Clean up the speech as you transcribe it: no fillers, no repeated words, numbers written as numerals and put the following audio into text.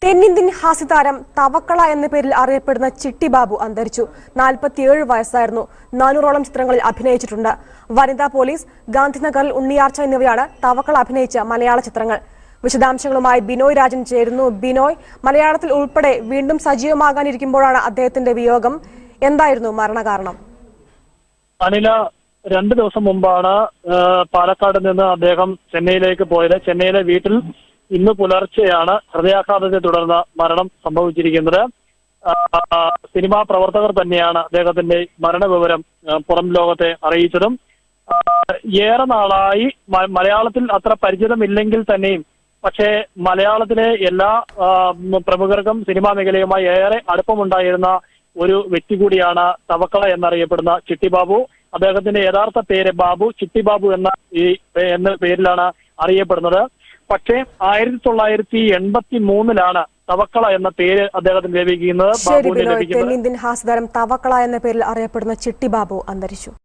തെന്നിന്ത്യൻ ഹാസ്യതാരം തവക്കള എന്ന പേരിൽ അറിയപ്പെടുന്ന ചിട്ടി ബാബു അന്തരിച്ചു. 47 വയസ്സായിരുന്നു. 400ഓളം ചിത്രങ്ങളിൽ അഭിനയിച്ചിട്ടുണ്ട്. വനിതാ പോലീസ്, ഗാന്ധിനഗറിൽ ഉണ്ണിയാർച്ച എന്നിവയാണ് തവക്കള അഭിനയിച്ച മലയാള ചിത്രങ്ങൾ. വിശദാംശങ്ങളുമായി ബിനോയ് രാജൻ ചേരുന്നു. ബിനോയ്, മലയാളത്തിൽ ഉൾപ്പെടെ വീണ്ടും സജീവമാകാനിരിക്കുമ്പോഴാണ് അദ്ദേഹത്തിന്റെ വിയോഗം. എന്തായിരുന്നു മരണകാരണം? അനില, 2 ദിവസം മുമ്പാണ് പാലക്കാട് നിന്ന് അദ്ദേഹം ചെന്നൈയിലേക്ക് പോയത്. ചെന്നൈയിലെ വീട്ടിൽ ഇന്ന് പുലർച്ചെയാണ് ഹൃദയാഘാതത്തെ തുടർന്ന് മരണം സംഭവിച്ചിരിക്കുന്നത്. സിനിമാ പ്രവർത്തകർ തന്നെയാണ് അദ്ദേഹത്തിന്റെ മരണവിവരം പുറം ലോകത്തെ അറിയിച്ചതും. ഏറെ നാളായി മലയാളത്തിൽ അത്ര പരിചിതമില്ലെങ്കിൽ തന്നെയും പക്ഷേ മലയാളത്തിലെ എല്ലാ പ്രമുഖർക്കും സിനിമാ മേഖലയുമായി ഏറെ അടുപ്പമുണ്ടായിരുന്ന ഒരു വ്യക്തി കൂടിയാണ് തവക്കള എന്നറിയപ്പെടുന്ന ചിട്ടി ബാബു. അദ്ദേഹത്തിന്റെ യഥാർത്ഥ പേര് ബാബു ചിട്ടി ബാബു എന്ന പേരിലാണ് അറിയപ്പെടുന്നത്. പക്ഷേ 1983 തവക്കള എന്ന പേര് അദ്ദേഹത്തിന് ലഭിക്കുന്നത്. തെന്നിന്ത്യൻ ഹാസ്യതാരം തവക്കള എന്ന പേരിൽ അറിയപ്പെടുന്ന ചിട്ടി ബാബു അന്തരിച്ചു.